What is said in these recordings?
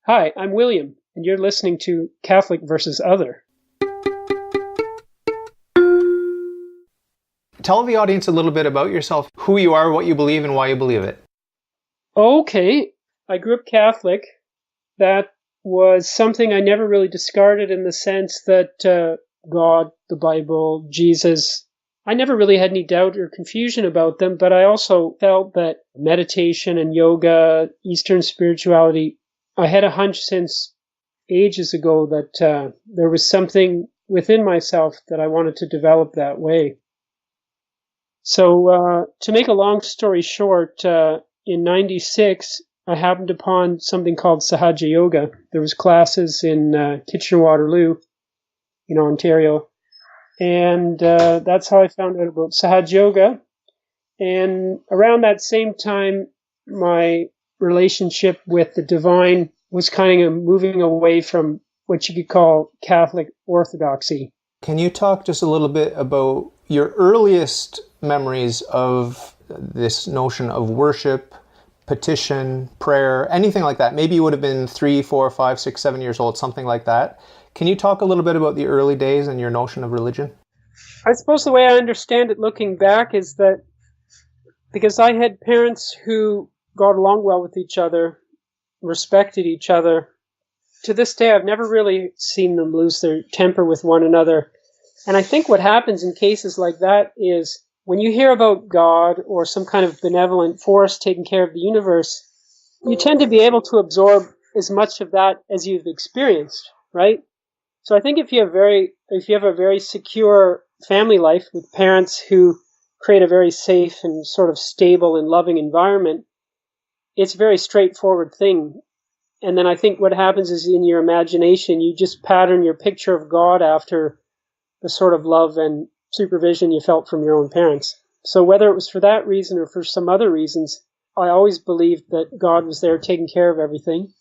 Hi, I'm William, and you're listening to Catholic versus Other. Tell the audience a little bit about yourself, who you are, what you believe, and why you believe it. Okay, I grew up Catholic. That was something I never really discarded in the sense that God, the Bible, Jesus, I never really had any doubt or confusion about them, but I also felt that meditation and yoga, Eastern spirituality, I had a hunch since ages ago that there was something within myself that I wanted to develop that way. So to make a long story short, in '96, I happened upon something called Sahaja Yoga. There was classes in Kitchener-Waterloo, Ontario. And that's how I found out about Sahaja Yoga. And around that same time, my relationship with the divine was kind of moving away from what you could call Catholic orthodoxy. Can you talk just a little bit about your earliest memories of this notion of worship, petition, prayer, anything like that? Maybe you would have been 3, 4, 5, 6, 7 years old, something like that. Can you talk a little bit about the early days and your notion of religion? I suppose the way I understand it looking back is that because I had parents who got along well with each other, respected each other, to this day I've never really seen them lose their temper with one another. And I think what happens in cases like that is when you hear about God or some kind of benevolent force taking care of the universe, you tend to be able to absorb as much of that as you've experienced, right? So I think if you have a very secure family life with parents who create a very safe and sort of stable and loving environment, it's a very straightforward thing. And then I think what happens is in your imagination, you just pattern your picture of God after the sort of love and supervision you felt from your own parents. So whether it was for that reason or for some other reasons, I always believed that God was there taking care of everything.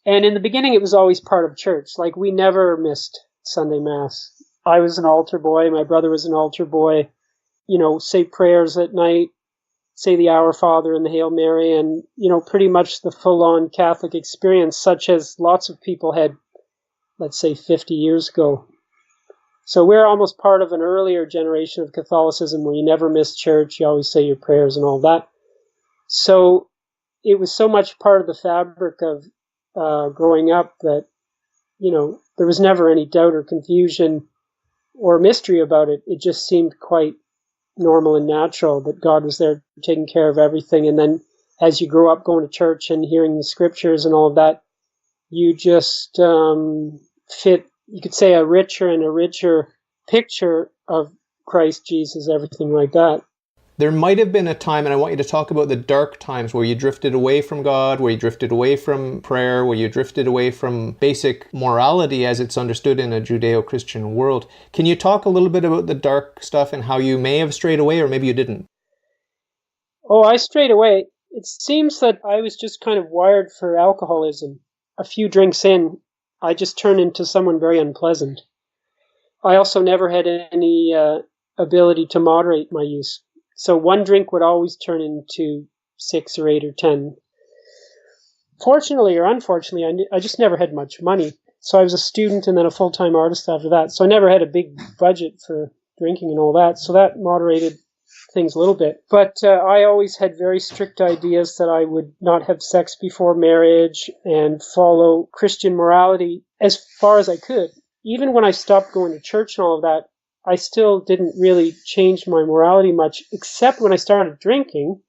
And in the beginning, it was always part of church. Like, we never missed Sunday Mass. I was an altar boy. My brother was an altar boy. Say prayers at night, say the Our Father and the Hail Mary, and, pretty much the full-on Catholic experience, such as lots of people had, let's say, 50 years ago. So we're almost part of an earlier generation of Catholicism where you never miss church, you always say your prayers and all that. So it was so much part of the fabric of growing up that, there was never any doubt or confusion or mystery about it. It just seemed quite normal and natural that God was there taking care of everything. And then as you grow up going to church and hearing the scriptures and all of that, you just fit, you could say, a richer and a richer picture of Christ Jesus, everything like that. There might have been a time, and I want you to talk about the dark times where you drifted away from God, where you drifted away from prayer, where you drifted away from basic morality as it's understood in a Judeo-Christian world. Can you talk a little bit about the dark stuff and how you may have strayed away, or maybe you didn't? Oh, I strayed away. It seems that I was just kind of wired for alcoholism. A few drinks in, I just turned into someone very unpleasant. I also never had any ability to moderate my use. So one drink would always turn into 6 or 8 or 10. Fortunately or unfortunately, I just never had much money. So I was a student and then a full-time artist after that. So I never had a big budget for drinking and all that. So that moderated things a little bit. But I always had very strict ideas that I would not have sex before marriage and follow Christian morality as far as I could. Even when I stopped going to church and all of that, I still didn't really change my morality much, except when I started drinking.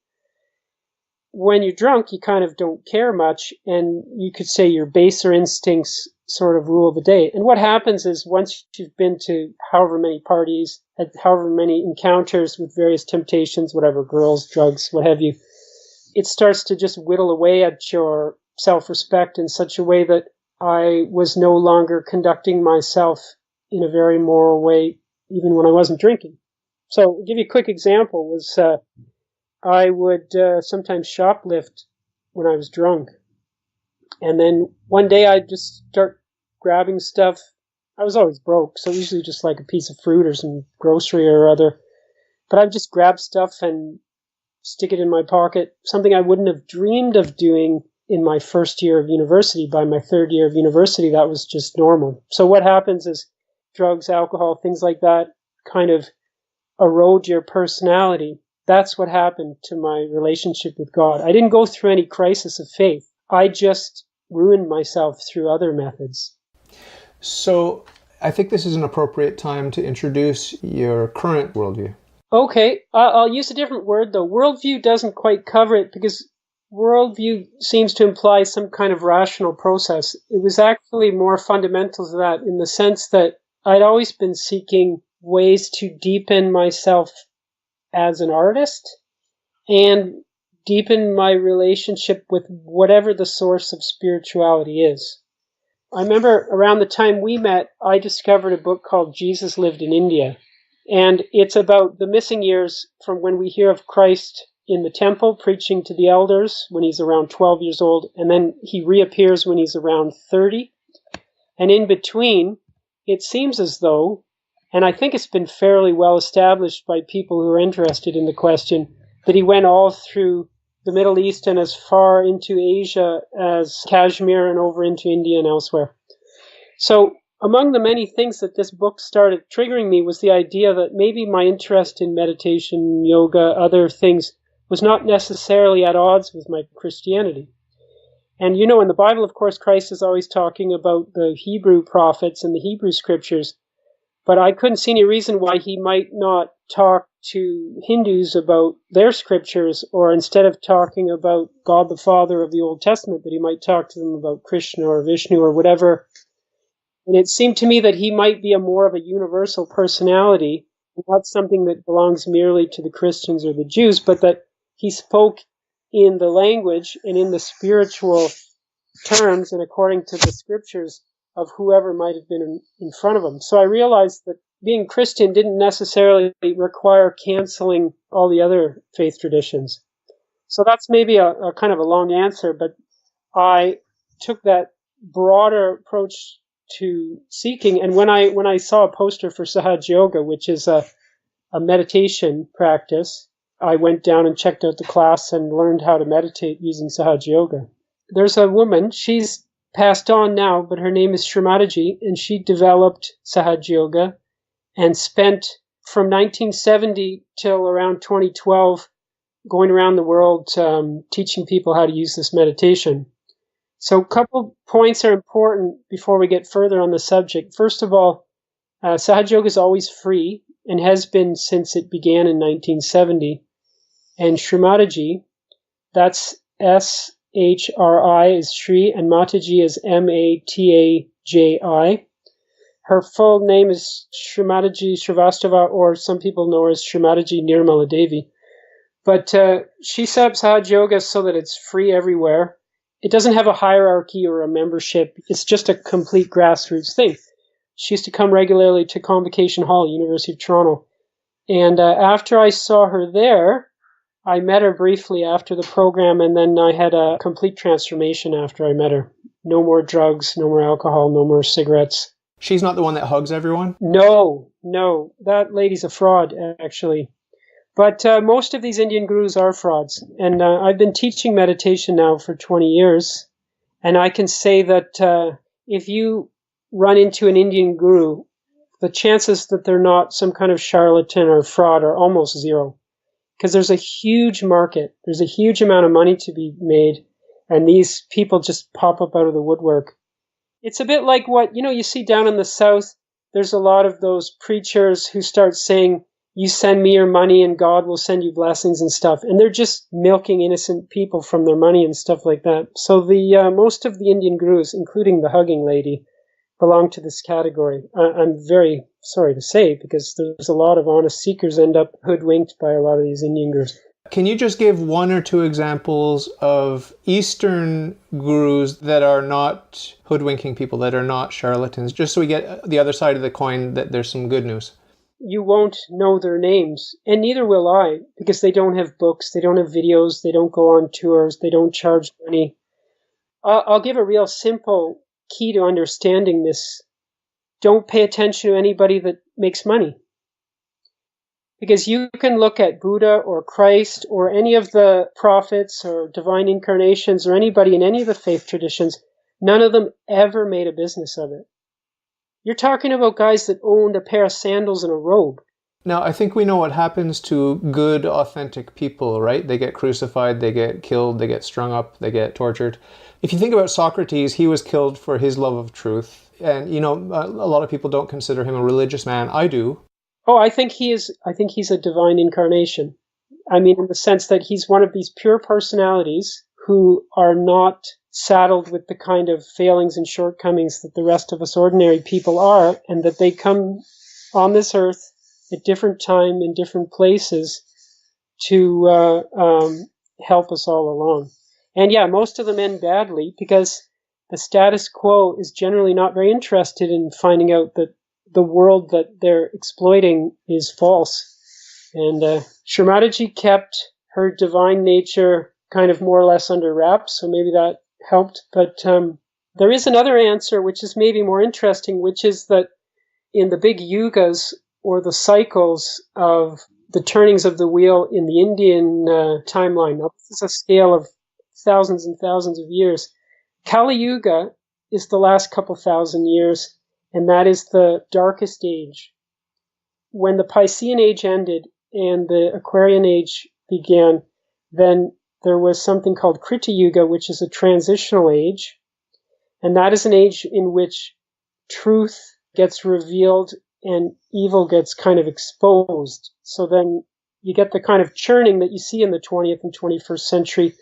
When you're drunk, you kind of don't care much, and you could say your baser instincts sort of rule the day. And what happens is once you've been to however many parties, had however many encounters with various temptations, whatever, girls, drugs, what have you, it starts to just whittle away at your self-respect in such a way that I was no longer conducting myself in a very moral way, even when I wasn't drinking. So I'll give you a quick example. Was I would sometimes shoplift when I was drunk. And then one day I'd just start grabbing stuff. I was always broke, so usually just like a piece of fruit or some grocery or other. But I'd just grab stuff and stick it in my pocket, something I wouldn't have dreamed of doing in my first year of university. By my third year of university, that was just normal. So what happens is drugs, alcohol, things like that kind of erode your personality. That's what happened to my relationship with God. I didn't go through any crisis of faith. I just ruined myself through other methods. So I think this is an appropriate time to introduce your current worldview. Okay, I'll use a different word though. Worldview doesn't quite cover it because worldview seems to imply some kind of rational process. It was actually more fundamental to that in the sense that I'd always been seeking ways to deepen myself as an artist and deepen my relationship with whatever the source of spirituality is. I remember around the time we met, I discovered a book called Jesus Lived in India. And it's about the missing years from when we hear of Christ in the temple preaching to the elders when he's around 12 years old, and then he reappears when he's around 30. And in between, it seems as though, and I think it's been fairly well established by people who are interested in the question, that he went all through the Middle East and as far into Asia as Kashmir and over into India and elsewhere. So among the many things that this book started triggering me was the idea that maybe my interest in meditation, yoga, other things was not necessarily at odds with my Christianity. And you know, in the Bible, of course, Christ is always talking about the Hebrew prophets and the Hebrew scriptures, but I couldn't see any reason why he might not talk to Hindus about their scriptures, or instead of talking about God the Father of the Old Testament, that he might talk to them about Krishna or Vishnu or whatever. And it seemed to me that he might be a more of a universal personality, not something that belongs merely to the Christians or the Jews, but that he spoke in the language and in the spiritual terms and according to the scriptures of whoever might have been in front of him. So I realized that being Christian didn't necessarily require canceling all the other faith traditions. So that's maybe a kind of a long answer, but I took that broader approach to seeking. And when I saw a poster for Sahaja Yoga, which is a meditation practice, I went down and checked out the class and learned how to meditate using Sahaja Yoga. There's a woman, she's passed on now, but her name is Srimataji, and she developed Sahaja Yoga and spent from 1970 till around 2012 going around the world teaching people how to use this meditation. So a couple points are important before we get further on the subject. First of all, Sahaja Yoga is always free and has been since it began in 1970. And Srimataji, that's S-H-R-I is Shri, and Mataji is M-A-T-A-J-I. Her full name is Srimataji Srivastava, or some people know her as Srimataji Nirmala Devi. But she set up Sahaja Yoga so that it's free everywhere. It doesn't have a hierarchy or a membership. It's just a complete grassroots thing. She used to come regularly to Convocation Hall, University of Toronto. And after I saw her there, I met her briefly after the program, and then I had a complete transformation after I met her. No more drugs, no more alcohol, no more cigarettes. She's not the one that hugs everyone? No. That lady's a fraud, actually. But most of these Indian gurus are frauds. And I've been teaching meditation now for 20 years. And I can say that if you run into an Indian guru, the chances that they're not some kind of charlatan or fraud are almost zero. Because there's a huge market. There's a huge amount of money to be made. And these people just pop up out of the woodwork. It's a bit like what, you see down in the South. There's a lot of those preachers who start saying, you send me your money and God will send you blessings and stuff. And they're just milking innocent people from their money and stuff like that. So the most of the Indian gurus, including the hugging lady, belong to this category. I'm very sorry to say, because there's a lot of honest seekers end up hoodwinked by a lot of these Indian gurus. Can you just give one or two examples of Eastern gurus that are not hoodwinking people, that are not charlatans, just so we get the other side of the coin that there's some good news? You won't know their names, and neither will I, because they don't have books, they don't have videos, they don't go on tours, they don't charge money. I'll give a real simple key to understanding this. Don't pay attention to anybody that makes money. Because you can look at Buddha or Christ or any of the prophets or divine incarnations or anybody in any of the faith traditions, none of them ever made a business of it. You're talking about guys that owned a pair of sandals and a robe. Now, I think we know what happens to good, authentic people, right? They get crucified, they get killed, they get strung up, they get tortured. If you think about Socrates, he was killed for his love of truth. And, a lot of people don't consider him a religious man. I do. Oh, I think he's a divine incarnation. I mean, in the sense that he's one of these pure personalities who are not saddled with the kind of failings and shortcomings that the rest of us ordinary people are, and that they come on this earth at different time in different places to help us all along. And yeah, most of them end badly because the status quo is generally not very interested in finding out that the world that they're exploiting is false. And Sharmataji kept her divine nature kind of more or less under wraps, so maybe that helped. But there is another answer, which is maybe more interesting, which is that in the big yugas, or the cycles of the turnings of the wheel in the Indian timeline, now this is a scale of thousands and thousands of years, Kali Yuga is the last couple thousand years, and that is the darkest age. When the Piscean age ended and the Aquarian age began, then there was something called Krita Yuga, which is a transitional age, and that is an age in which truth gets revealed and evil gets kind of exposed. So then you get the kind of churning that you see in the 20th and 21st century,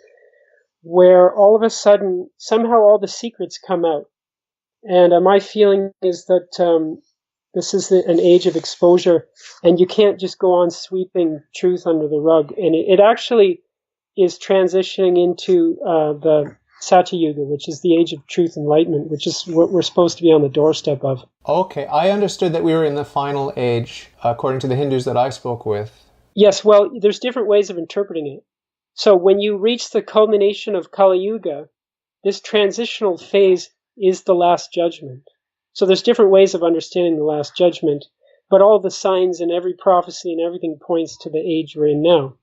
where all of a sudden, somehow all the secrets come out. And my feeling is that this is an age of exposure, and you can't just go on sweeping truth under the rug. And it actually is transitioning into the Satya Yuga, which is the age of truth enlightenment, which is what we're supposed to be on the doorstep of. Okay, I understood that we were in the final age, according to the Hindus that I spoke with. Yes, well, there's different ways of interpreting it. So when you reach the culmination of Kali Yuga, this transitional phase is the last judgment. So there's different ways of understanding the last judgment, but all the signs and every prophecy and everything points to the age we're in now.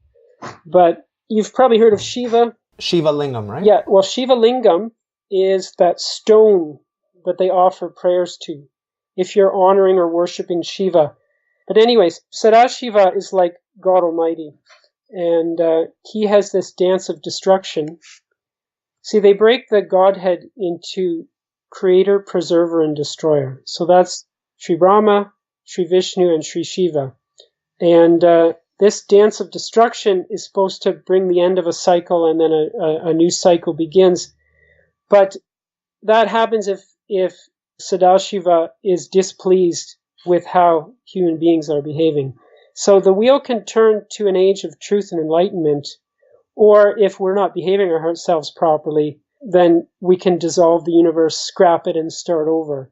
But you've probably heard of Shiva. Shiva Lingam, right? Yeah, well, Shiva Lingam is that stone that they offer prayers to if you're honoring or worshipping Shiva. But anyways, Sadashiva is like God Almighty, and he has this dance of destruction. See, they break the Godhead into creator, preserver, and destroyer. So that's Sri Brahma, Sri Vishnu, and Sri Shiva. And this dance of destruction is supposed to bring the end of a cycle, and then a new cycle begins. But that happens if Sadashiva is displeased with how human beings are behaving. So the wheel can turn to an age of truth and enlightenment, or if we're not behaving ourselves properly, then we can dissolve the universe, scrap it, and start over.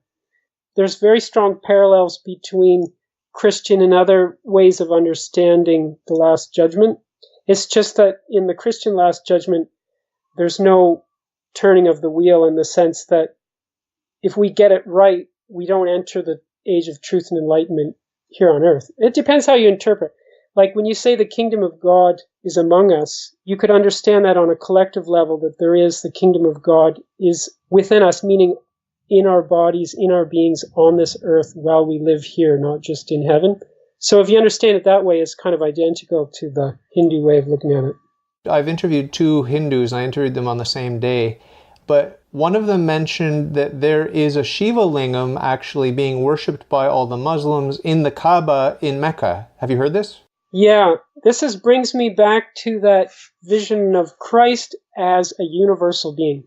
There's very strong parallels between Christian and other ways of understanding the Last Judgment. It's just that in the Christian Last Judgment, there's no turning of the wheel in the sense that if we get it right, we don't enter the age of truth and enlightenment here on earth. It depends how you interpret. Like when you say the kingdom of God is among us, you could understand that on a collective level, that there is the kingdom of God is within us, meaning in our bodies, in our beings on this earth while we live here, not just in heaven. So if you understand it that way, it's kind of identical to the Hindu way of looking at it. I've interviewed two Hindus. I interviewed them on the same day. But one of them mentioned that there is a Shiva Lingam actually being worshipped by all the Muslims in the Kaaba in Mecca. Have you heard this? Yeah, this brings me back to that vision of Christ as a universal being.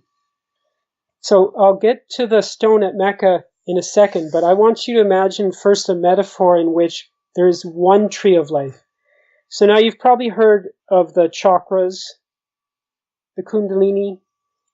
So I'll get to the stone at Mecca in a second, but I want you to imagine first a metaphor in which there is one tree of life. So now you've probably heard of the chakras, the kundalini.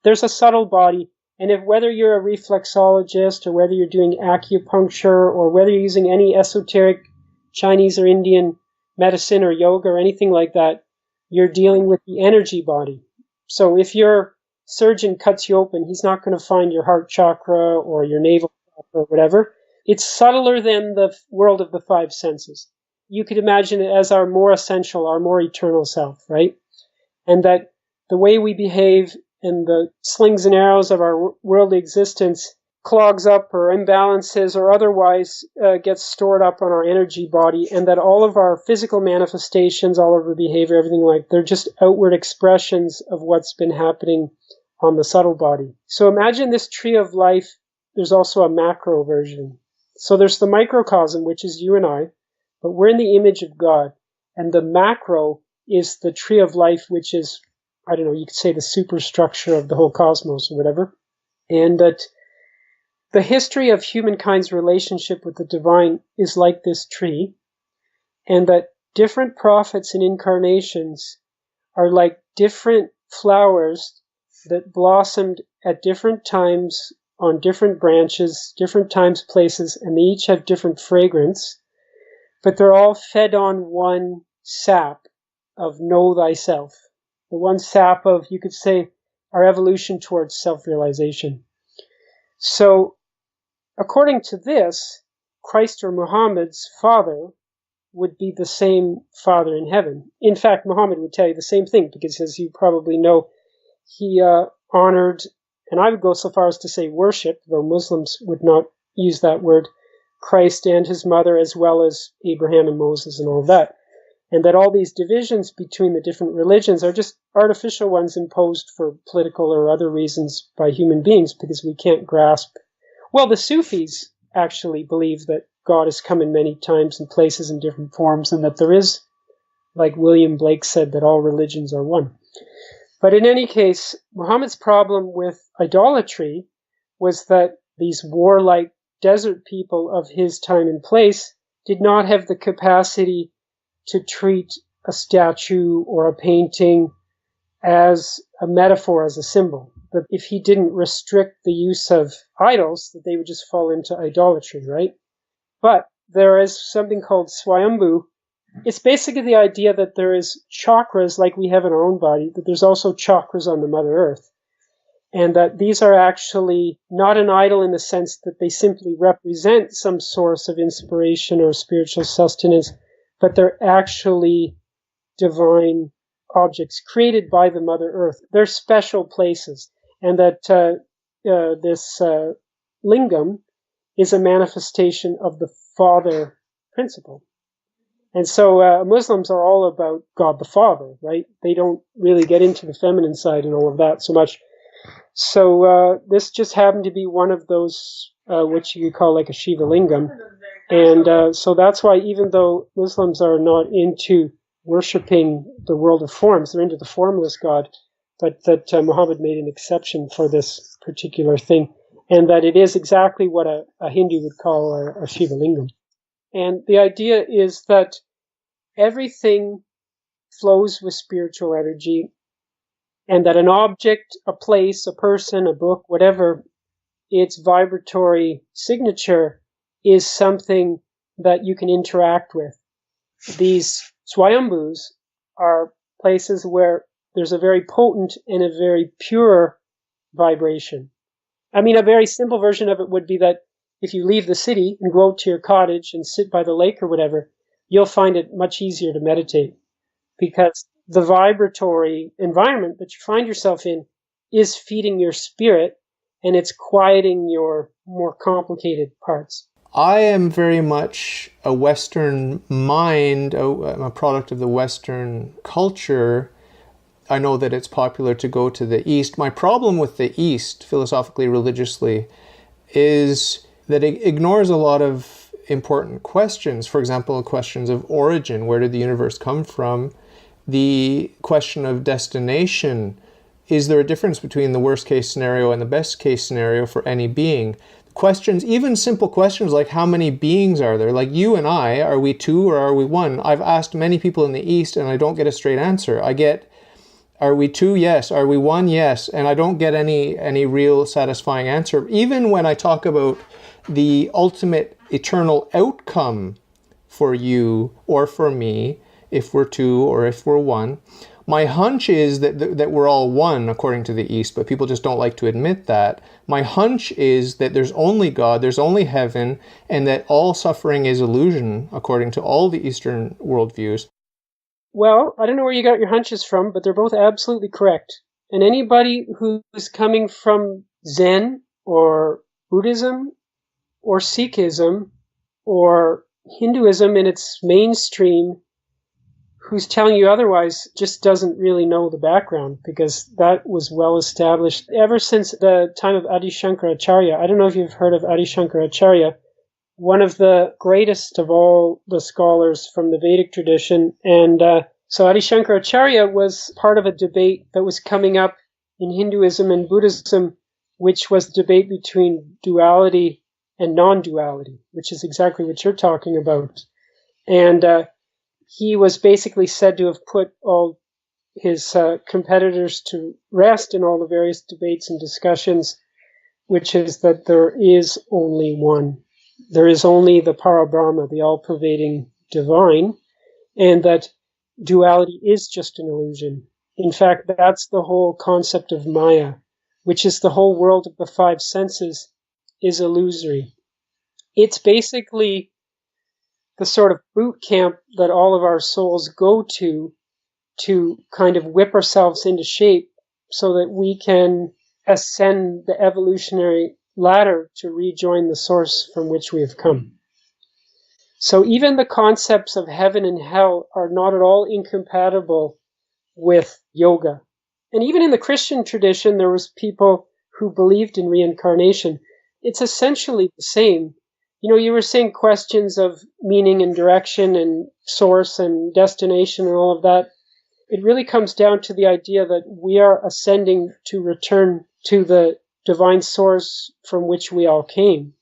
There's a subtle body, and whether you're a reflexologist or whether you're doing acupuncture or whether you're using any esoteric Chinese or Indian medicine or yoga or anything like that, you're dealing with the energy body. So if your surgeon cuts you open, he's not going to find your heart chakra or your navel chakra or whatever. It's subtler than the world of the five senses. you could imagine it as our more essential, our more eternal self, right? And that the way we behave and the slings and arrows of our worldly existence clogs up or imbalances or otherwise gets stored up on our energy body, and that all of our physical manifestations, all of our behavior, everything they're just outward expressions of what's been happening on the subtle body. So imagine this tree of life. There's also a macro version. So there's the microcosm, which is you and I, but we're in the image of God. And the macro is the tree of life, which is, I don't know, you could say the superstructure of the whole cosmos or whatever. And that the history of humankind's relationship with the divine is like this tree, and that different prophets and incarnations are like different flowers that blossomed at different times on different branches, different times, places, and they each have different fragrance, but they're all fed on one sap of know thyself. The one sap of, you could say, our evolution towards self-realization. So, according to this, Christ or Muhammad's father would be the same father in heaven. In fact, Muhammad would tell you the same thing, because as you probably know, he honored, and I would go so far as to say worship, though Muslims would not use that word, Christ and his mother, as well as Abraham and Moses and all of that. And that all these divisions between the different religions are just artificial ones imposed for political or other reasons by human beings, because we can't grasp. Well, the Sufis actually believe that God has come in many times and places in different forms, and that there is, like William Blake said, that all religions are one. But in any case, Muhammad's problem with idolatry was that these warlike desert people of his time and place did not have the capacity to treat a statue or a painting as a metaphor, as a symbol. That if he didn't restrict the use of idols, that they would just fall into idolatry, right? But there is something called Swayambhu. It's basically the idea that there is chakras like we have in our own body, that there's also chakras on the Mother Earth. And that these are actually not an idol in the sense that they simply represent some source of inspiration or spiritual sustenance, but they're actually divine objects created by the Mother Earth. They're special places. And that this lingam is a manifestation of the Father principle. And so Muslims are all about God the Father, right? They don't really get into the feminine side and all of that so much. So this just happened to be one of those, which you could call like a Shiva lingam. And so that's why, even though Muslims are not into worshipping the world of forms, they're into the formless God, but that Muhammad made an exception for this particular thing, and that it is exactly what a Hindu would call a Shiva lingam. And the idea is that everything flows with spiritual energy, and that an object, a place, a person, a book, whatever, its vibratory signature is something that you can interact with. These Swayambhus are places where there's a very potent and a very pure vibration. I mean, a very simple version of it would be that if you leave the city and go out to your cottage and sit by the lake or whatever, you'll find it much easier to meditate, because the vibratory environment that you find yourself in is feeding your spirit, and it's quieting your more complicated parts. I am very much a Western mind, I'm a product of the Western culture. I know that it's popular to go to the East. My problem with the East, philosophically, religiously, is that it ignores a lot of important questions. For example, questions of origin. Where did the universe come from? The question of destination. Is there a difference between the worst case scenario and the best case scenario for any being? Questions, even simple questions like how many beings are there? Like you and I, are we two or are we one? I've asked many people in the East and I don't get a straight answer. I get, are we two? Yes. Are we one? Yes. And I don't get any real satisfying answer. Even when I talk about the ultimate eternal outcome for you or for me, if we're two or if we're one, My hunch is that we're all one according to the East, but people just don't like to admit that. My hunch is that there's only God, there's only heaven, and that all suffering is illusion according to all the Eastern worldviews. Well, I don't know where you got your hunches from, but they're both absolutely correct. And anybody who's coming from Zen or Buddhism or Sikhism or Hinduism in its mainstream who's telling you otherwise just doesn't really know the background, because that was well established ever since the time of Adi Shankaracharya. I don't know if you've heard of Adi Shankaracharya, one of the greatest of all the scholars from the Vedic tradition. And so Adi Shankaracharya was part of a debate that was coming up in Hinduism and Buddhism, which was the debate between duality and non-duality, which is exactly what you're talking about. And he was basically said to have put all his competitors to rest in all the various debates and discussions, which is that there is only one. There is only the Parabrahma, the all-pervading divine, and that duality is just an illusion. In fact, that's the whole concept of Maya, which is the whole world of the five senses is illusory. It's basically the sort of boot camp that all of our souls go to kind of whip ourselves into shape so that we can ascend the evolutionary ladder to rejoin the source from which we have come. So even the concepts of heaven and hell are not at all incompatible with yoga. And even in the Christian tradition, there was people who believed in reincarnation. It's essentially the same. You know, you were saying questions of meaning and direction and source and destination and all of that. It really comes down to the idea that we are ascending to return to the divine source from which we all came.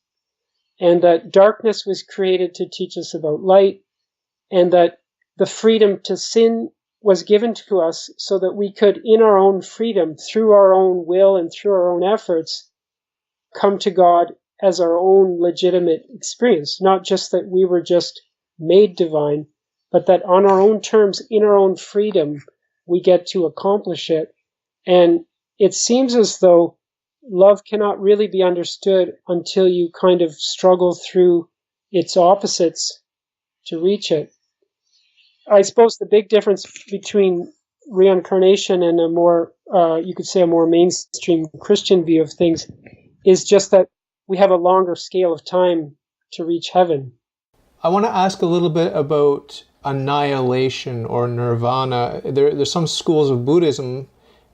And that darkness was created to teach us about light, and that the freedom to sin was given to us so that we could, in our own freedom, through our own will and through our own efforts, come to God as our own legitimate experience. Not just that we were just made divine, but that on our own terms, in our own freedom, we get to accomplish it. And it seems as though love cannot really be understood until you kind of struggle through its opposites to reach it. I suppose the big difference between reincarnation and a more, you could say, a more mainstream Christian view of things is just that we have a longer scale of time to reach heaven. I want to ask a little bit about annihilation or nirvana. There's some schools of Buddhism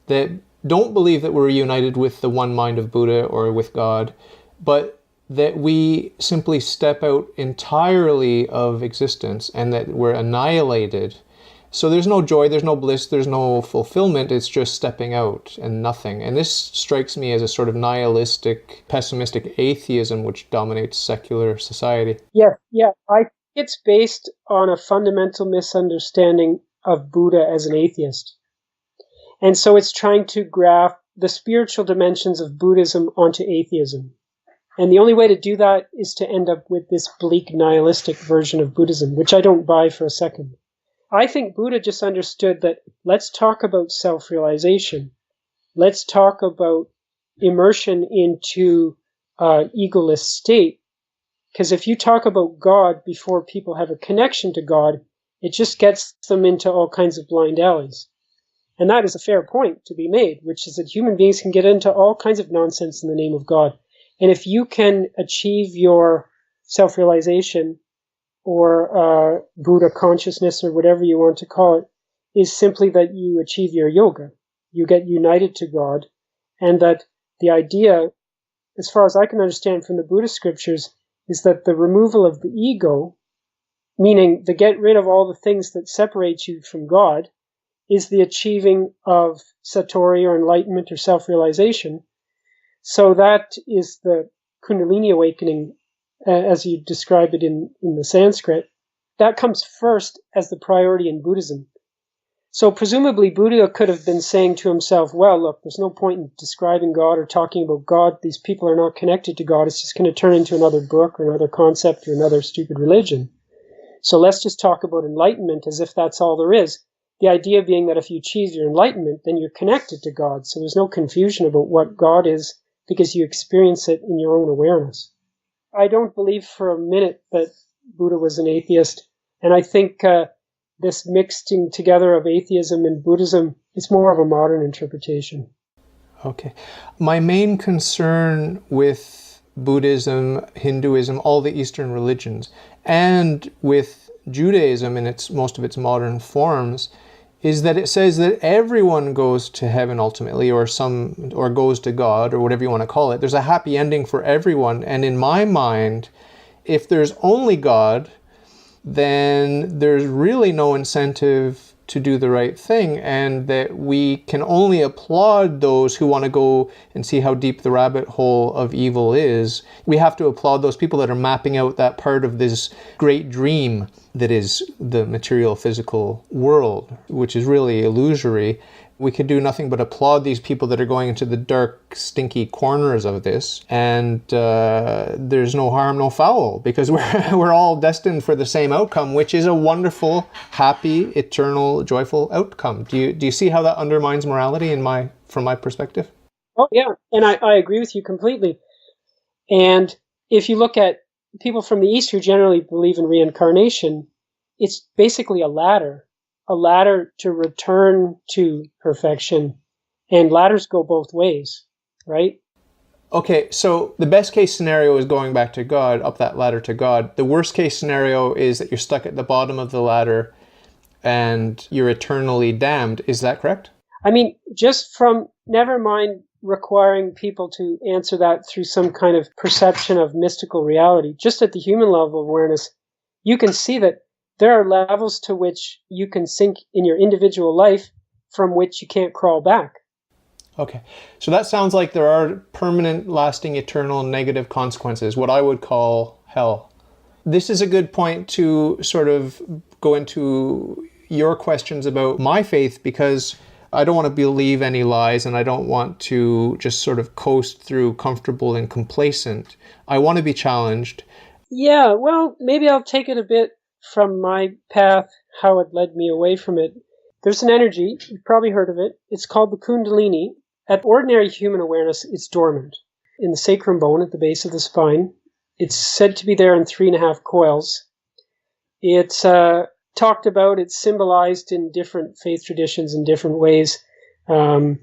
that don't believe that we're united with the one mind of Buddha or with God, but that we simply step out entirely of existence and that we're annihilated. So there's no joy, there's no bliss, there's no fulfillment, it's just stepping out and nothing. And this strikes me as a sort of nihilistic, pessimistic atheism which dominates secular society. Yeah. I think it's based on a fundamental misunderstanding of Buddha as an atheist. And so it's trying to graft the spiritual dimensions of Buddhism onto atheism. And the only way to do that is to end up with this bleak nihilistic version of Buddhism, which I don't buy for a second. I think Buddha just understood that let's talk about self-realization. Let's talk about immersion into egoless state. Because if you talk about God before people have a connection to God, it just gets them into all kinds of blind alleys. And that is a fair point to be made, which is that human beings can get into all kinds of nonsense in the name of God. And if you can achieve your self-realization or Buddha consciousness or whatever you want to call it, is simply that you achieve your yoga. You get united to God, and that the idea, as far as I can understand from the Buddhist scriptures, is that the removal of the ego, meaning the get rid of all the things that separate you from God, is the achieving of satori or enlightenment or self-realization. So that is the Kundalini awakening, as you describe it in the Sanskrit. That comes first as the priority in Buddhism. So presumably Buddha could have been saying to himself, well, look, there's no point in describing God or talking about God. These people are not connected to God. It's just going to turn into another book or another concept or another stupid religion. So let's just talk about enlightenment as if that's all there is. The idea being that if you achieve your enlightenment, then you're connected to God. So there's no confusion about what God is because you experience it in your own awareness. I don't believe for a minute that Buddha was an atheist. And I think this mixing together of atheism and Buddhism is more of a modern interpretation. Okay. My main concern with Buddhism, Hinduism, all the Eastern religions, and with Judaism in most of its modern forms, is that it says that everyone goes to heaven ultimately, or goes to God, or whatever you want to call it. There's a happy ending for everyone. And in my mind, if there's only God, then there's really no incentive to do the right thing, and that we can only applaud those who want to go and see how deep the rabbit hole of evil is. We have to applaud those people that are mapping out that part of this great dream that is the material physical world, which is really illusory. We can do nothing but applaud these people that are going into the dark, stinky corners of this. And there's no harm, no foul, because we're all destined for the same outcome, which is a wonderful, happy, eternal, joyful outcome. Do you see how that undermines morality from my perspective? Oh, yeah. And I agree with you completely. And if you look at people from the East who generally believe in reincarnation, it's basically a ladder to return to perfection. And ladders go both ways, right? Okay, so the best case scenario is going back to God, up that ladder to God. The worst case scenario is that you're stuck at the bottom of the ladder and you're eternally damned. Is that correct? I mean, just from, never mind requiring people to answer that through some kind of perception of mystical reality, just at the human level of awareness, you can see that there are levels to which you can sink in your individual life from which you can't crawl back. Okay. So that sounds like there are permanent, lasting, eternal negative consequences, what I would call hell. This is a good point to sort of go into your questions about my faith, because I don't want to believe any lies and I don't want to just sort of coast through comfortable and complacent. I want to be challenged. Yeah, well, maybe I'll take it a bit from my path, how it led me away from it. There's an energy, you've probably heard of it. It's called the Kundalini. At ordinary human awareness, it's dormant in the sacrum bone at the base of the spine. It's said to be there in 3.5 coils. It's talked about, it's symbolized in different faith traditions in different ways. The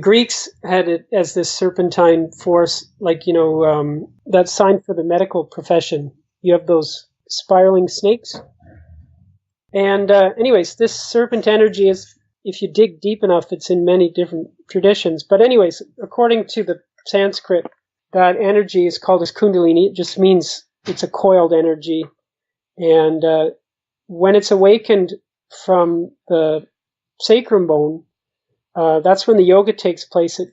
Greeks had it as this serpentine force, like, that sign for the medical profession. You have those spiraling snakes. And anyways, this serpent energy is, if you dig deep enough, it's in many different traditions. But anyways, according to the Sanskrit, that energy is called as Kundalini. It just means it's a coiled energy. And when it's awakened from the sacrum bone, that's when the yoga takes place. It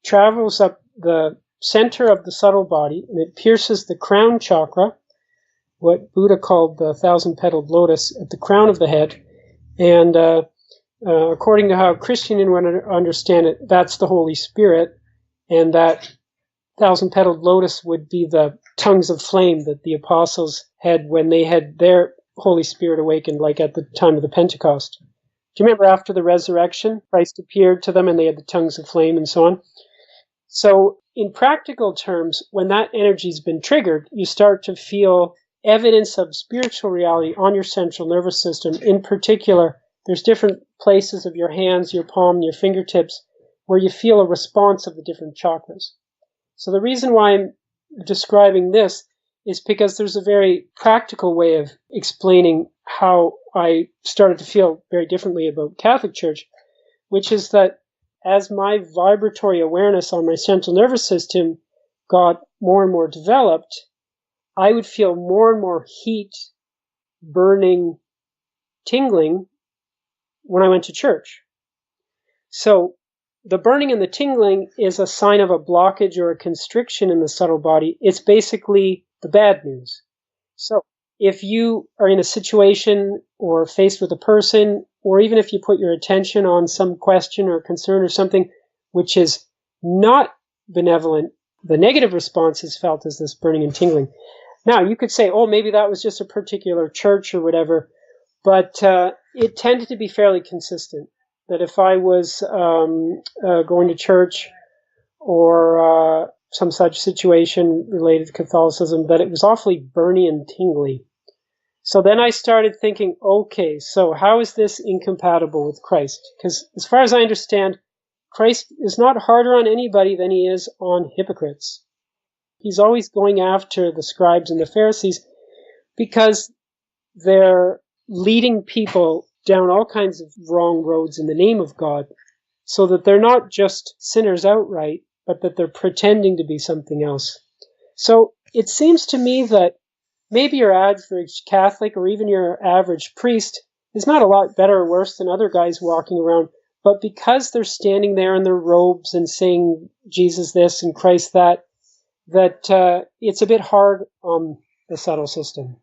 travels up the center of the subtle body, and it pierces the crown chakra, what Buddha called the 1,000-petaled lotus, at the crown of the head. And according to how Christian would understand it, that's the Holy Spirit, and that 1,000-petaled lotus would be the tongues of flame that the apostles had when they had their Holy Spirit awakened, like at the time of the Pentecost. Do you remember after the resurrection, Christ appeared to them and they had the tongues of flame and so on? So in practical terms, when that energy's been triggered, you start to feel evidence of spiritual reality on your central nervous system. In particular, there's different places of your hands, your palm, and your fingertips where you feel a response of the different chakras. So the reason why I'm describing this is because there's a very practical way of explaining how I started to feel very differently about Catholic Church, which is that as my vibratory awareness on my central nervous system got more and more developed, I would feel more and more heat, burning, tingling when I went to church. So the burning and the tingling is a sign of a blockage or a constriction in the subtle body. It's basically the bad news. So if you are in a situation or faced with a person, or even if you put your attention on some question or concern or something which is not benevolent, the negative response is felt as this burning and tingling. Now, you could say, oh, maybe that was just a particular church or whatever, but it tended to be fairly consistent. That if I was going to church or some such situation related to Catholicism, that it was awfully burny and tingly. So then I started thinking, okay, so how is this incompatible with Christ? Because as far as I understand, Christ is not harder on anybody than he is on hypocrites. He's always going after the scribes and the Pharisees because they're leading people down all kinds of wrong roads in the name of God, so that they're not just sinners outright, but that they're pretending to be something else. So it seems to me that maybe your average Catholic or even your average priest is not a lot better or worse than other guys walking around, but because they're standing there in their robes and saying Jesus this and Christ that, it's a bit hard on the subtle system.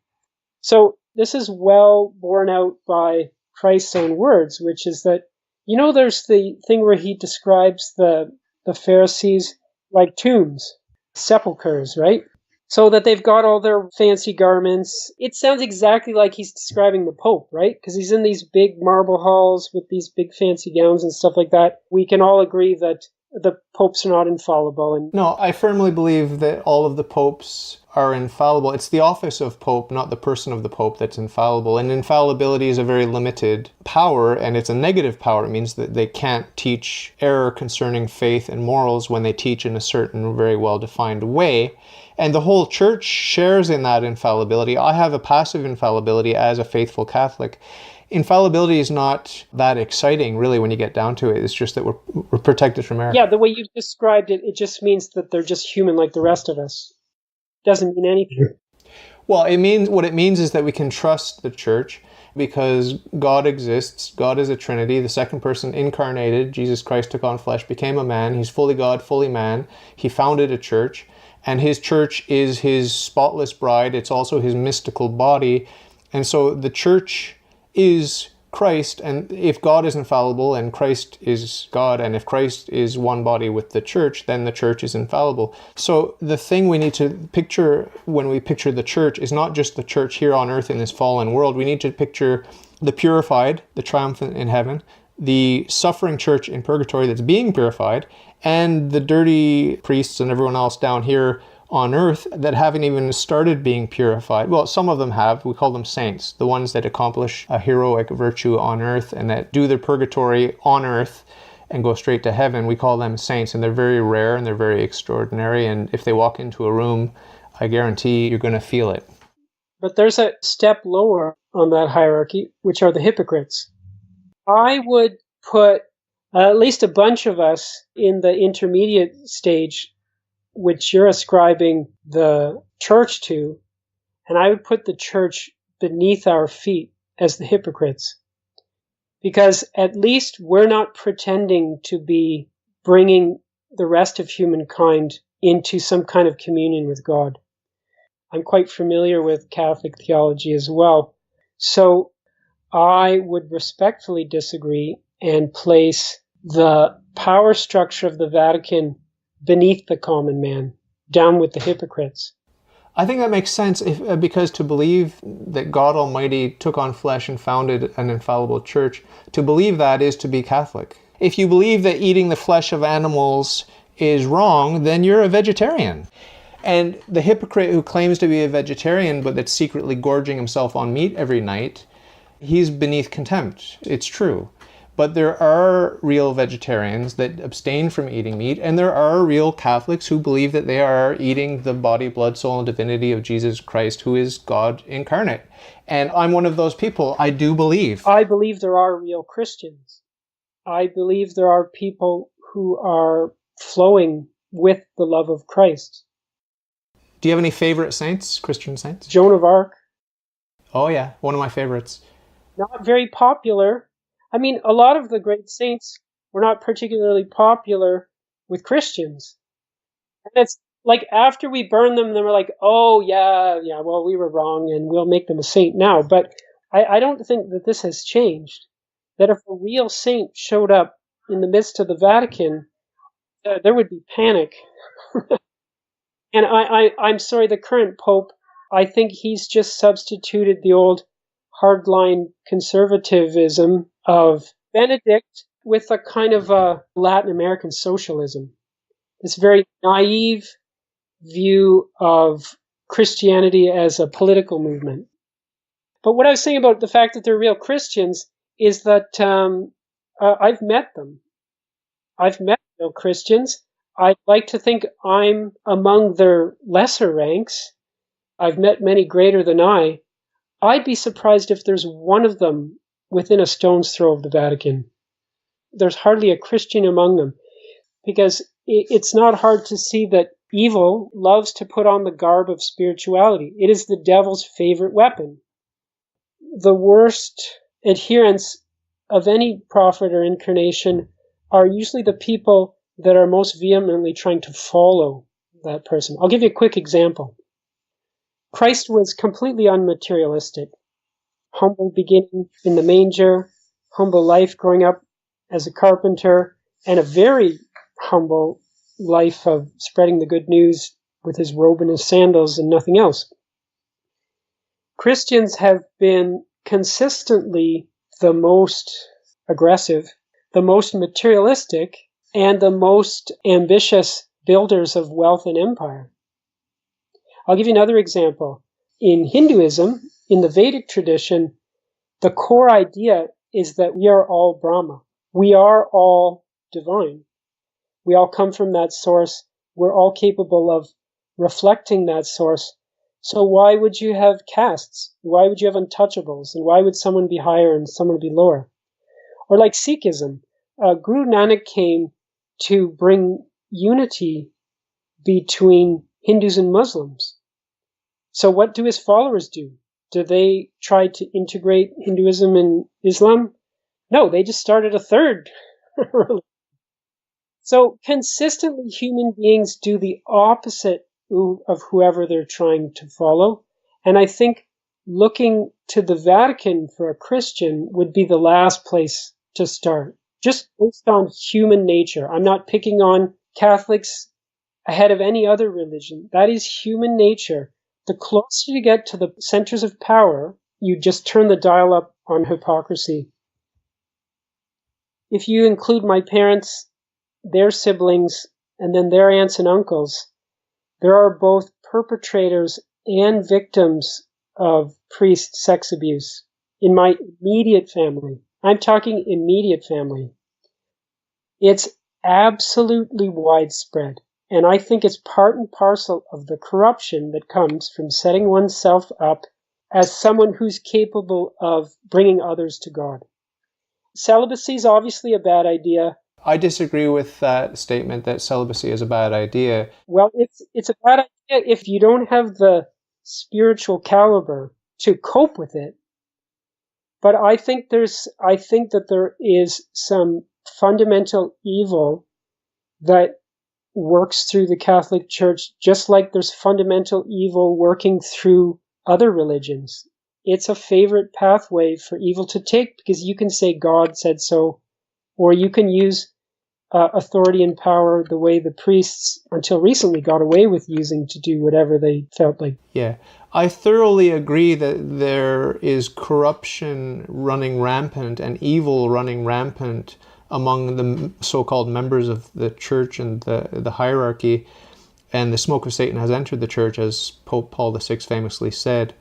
So this is well borne out by Christ's own words, which is that, there's the thing where he describes the Pharisees like tombs, sepulchres, right? So that they've got all their fancy garments. It sounds exactly like he's describing the Pope, right? Because he's in these big marble halls with these big fancy gowns and stuff like that. We can all agree that the popes are not infallible. And No, I firmly believe that all of the popes are infallible. It's the office of pope, not the person of the pope, that's infallible. And infallibility is a very limited power, and it's a negative power. It means that they can't teach error concerning faith and morals when they teach in a certain very well-defined way. And the whole church shares in that infallibility. I have a passive infallibility as a faithful Catholic. Infallibility is not that exciting, really, when you get down to it. It's just that we're protected from error. Yeah, the way you described it, it just means that they're just human like the rest of us. Doesn't mean anything. Well, what it means is that we can trust the church because God exists. God is a Trinity. The second person incarnated, Jesus Christ took on flesh, became a man. He's fully God, fully man. He founded a church, and his church is his spotless bride. It's also his mystical body. And so the church is Christ, and if God is infallible and Christ is God, and if Christ is one body with the church, then the church is infallible. So the thing we need to picture when we picture the church is not just the church here on earth in this fallen world. We need to picture the purified, the triumphant in heaven, the suffering church in purgatory that's being purified, and the dirty priests and everyone else down here on earth that haven't even started being purified. Well, some of them have. We call them saints, the ones that accomplish a heroic virtue on earth and that do their purgatory on earth and go straight to heaven. We call them saints, and they're very rare and they're very extraordinary. And if they walk into a room, I guarantee you're going to feel it. But there's a step lower on that hierarchy, which are the hypocrites. I would put at least a bunch of us in the intermediate stage, which you're ascribing the church to, and I would put the church beneath our feet as the hypocrites. Because at least we're not pretending to be bringing the rest of humankind into some kind of communion with God. I'm quite familiar with Catholic theology as well. So I would respectfully disagree and place the power structure of the Vatican beneath the common man, down with the hypocrites. I think that makes sense because to believe that God Almighty took on flesh and founded an infallible church, to believe that is to be Catholic. If you believe that eating the flesh of animals is wrong, then you're a vegetarian. And the hypocrite who claims to be a vegetarian but that's secretly gorging himself on meat every night, he's beneath contempt. It's true. But there are real vegetarians that abstain from eating meat, and there are real Catholics who believe that they are eating the body, blood, soul, and divinity of Jesus Christ, who is God incarnate. And I'm one of those people. I do believe. I believe there are real Christians. I believe there are people who are flowing with the love of Christ. Do you have any favorite saints, Christian saints? Joan of Arc. Oh yeah, one of my favorites. Not very popular. I mean, a lot of the great saints were not particularly popular with Christians. And it's like after we burned them, they were like, oh, yeah, well, we were wrong and we'll make them a saint now. But I don't think that this has changed. That if a real saint showed up in the midst of the Vatican, there would be panic. And I'm sorry, the current Pope, I think he's just substituted the old hardline conservatism of Benedict with a kind of a Latin American socialism. This very naive view of Christianity as a political movement. But what I was saying about the fact that they're real Christians is that I've met them. I've met real Christians. I'd like to think I'm among their lesser ranks. I've met many greater than I. I'd be surprised if there's one of them within a stone's throw of the Vatican. There's hardly a Christian among them, because it's not hard to see that evil loves to put on the garb of spirituality. It is the devil's favorite weapon. The worst adherents of any prophet or incarnation are usually the people that are most vehemently trying to follow that person. I'll give you a quick example. Christ was completely unmaterialistic. Humble beginning in the manger, humble life growing up as a carpenter, and a very humble life of spreading the good news with his robe and his sandals and nothing else. Christians have been consistently the most aggressive, the most materialistic, and the most ambitious builders of wealth and empire. I'll give you another example. In Hinduism, in the Vedic tradition, the core idea is that we are all Brahma. We are all divine. We all come from that source. We're all capable of reflecting that source. So why would you have castes? Why would you have untouchables? And why would someone be higher and someone be lower? Or like Sikhism, Guru Nanak came to bring unity between Hindus and Muslims. So what do his followers do? Do they try to integrate Hinduism and Islam? No, they just started a third religion. So consistently human beings do the opposite of whoever they're trying to follow. And I think looking to the Vatican for a Christian would be the last place to start, just based on human nature. I'm not picking on Catholics ahead of any other religion. That is human nature. The closer you get to the centers of power, you just turn the dial up on hypocrisy. If you include my parents, their siblings, and then their aunts and uncles, there are both perpetrators and victims of priest sex abuse in my immediate family. I'm talking immediate family. It's absolutely widespread. And I think it's part and parcel of the corruption that comes from setting oneself up as someone who's capable of bringing others to God. Celibacy is obviously a bad idea. I disagree with that statement that celibacy is a bad idea. Well, it's a bad idea if you don't have the spiritual caliber to cope with it. But I think that there is some fundamental evil that works through the Catholic Church, just like there's fundamental evil working through other religions. It's a favorite pathway for evil to take, because you can say God said so, or you can use authority and power the way the priests, until recently, got away with using to do whatever they felt like. Yeah, I thoroughly agree that there is corruption running rampant and evil running rampant among the so-called members of the church and the hierarchy, and the smoke of Satan has entered the church, as Pope Paul VI famously said.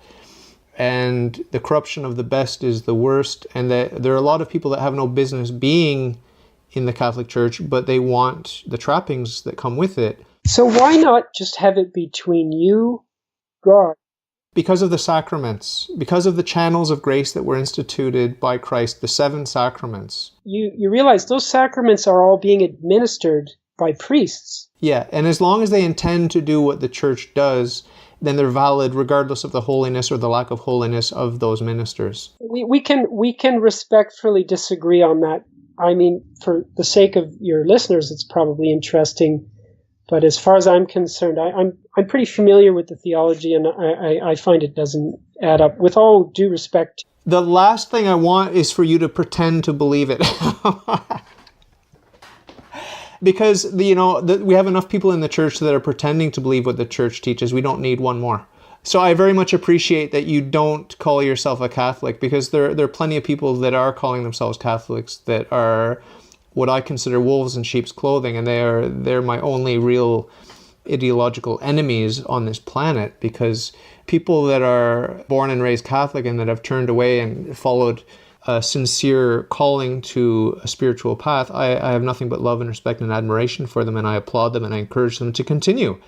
And the corruption of the best is the worst, and that there are a lot of people that have no business being in the Catholic Church, but they want the trappings that come with it. So why not just have it between you, God? Because of the sacraments, because of the channels of grace that were instituted by Christ, the 7 sacraments. You realize those sacraments are all being administered by priests. Yeah, and as long as they intend to do what the church does, then they're valid regardless of the holiness or the lack of holiness of those ministers. We can respectfully disagree on that. I mean, for the sake of your listeners, it's probably interesting. But as far as I'm concerned, I'm pretty familiar with the theology, and I find it doesn't add up. With all due respect, the last thing I want is for you to pretend to believe it, because we have enough people in the church that are pretending to believe what the church teaches. We don't need one more. So I very much appreciate that you don't call yourself a Catholic, because there are plenty of people that are calling themselves Catholics that are what I consider wolves in sheep's clothing, and they're my only real ideological enemies on this planet, because people that are born and raised Catholic and that have turned away and followed a sincere calling to a spiritual path, I have nothing but love and respect and admiration for them, and I applaud them and I encourage them to continue.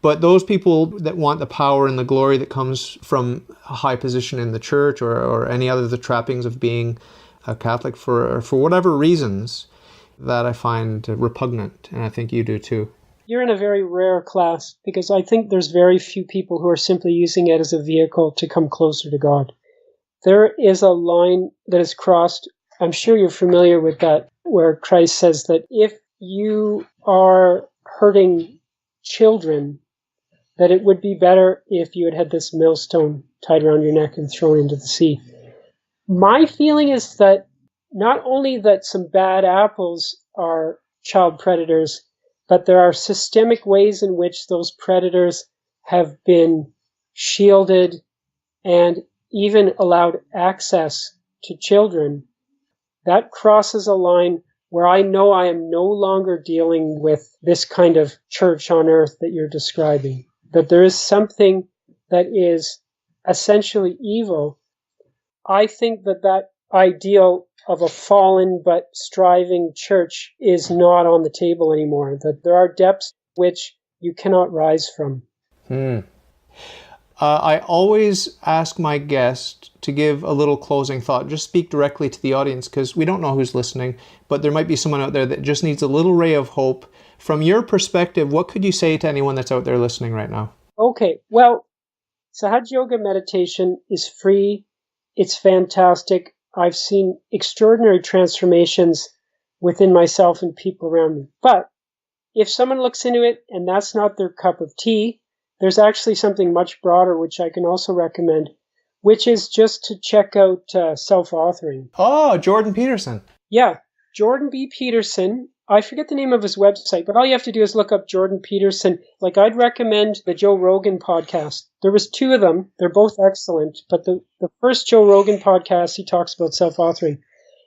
But those people that want the power and the glory that comes from a high position in the church, or any other of the trappings of being a Catholic for whatever reasons, that I find repugnant, and I think you do too. You're in a very rare class, because I think there's very few people who are simply using it as a vehicle to come closer to God. There is a line that is crossed, I'm sure you're familiar with that, where Christ says that if you are hurting children, that it would be better if you had had this millstone tied around your neck and thrown into the sea. My feeling is that not only that some bad apples are child predators, but there are systemic ways in which those predators have been shielded and even allowed access to children. That crosses a line where I know I am no longer dealing with this kind of church on earth that you're describing. That there is something that is essentially evil. I think that ideal of a fallen but striving church is not on the table anymore. That there are depths which you cannot rise from. I always ask my guest to give a little closing thought. Just speak directly to the audience, because we don't know who's listening, but there might be someone out there that just needs a little ray of hope. From your perspective, what could you say to anyone that's out there listening right now? Okay, well, Sahaja Yoga meditation is free. It's fantastic. I've seen extraordinary transformations within myself and people around me. But if someone looks into it and that's not their cup of tea, there's actually something much broader which I can also recommend, which is just to check out self-authoring. Oh, Jordan Peterson. Yeah, Jordan B. Peterson. I forget the name of his website, but all you have to do is look up Jordan Peterson. Like, I'd recommend the Joe Rogan podcast. There was 2 of them. They're both excellent. But the first Joe Rogan podcast, he talks about self-authoring.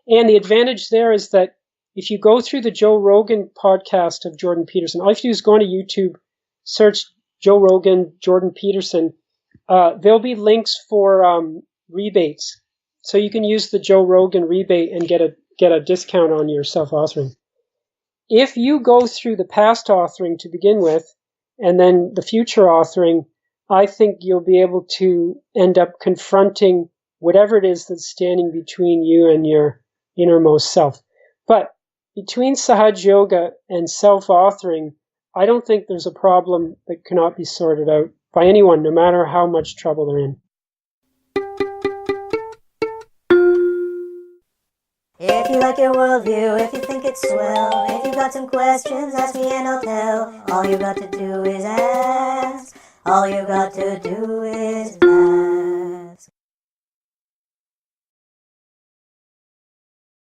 And the advantage there is that if you go through the Joe Rogan podcast of Jordan Peterson, all you have to do is go onto YouTube, search Joe Rogan, Jordan Peterson. There'll be links for rebates. So you can use the Joe Rogan rebate and get a discount on your self-authoring. If you go through the past authoring to begin with, and then the future authoring, I think you'll be able to end up confronting whatever it is that's standing between you and your innermost self. But between Sahaja Yoga and self-authoring, I don't think there's a problem that cannot be sorted out by anyone, no matter how much trouble they're in. If you like your worldview, if you think it's swell, if you got some questions, ask me and I'll tell. All you got to do is ask. All you got to do is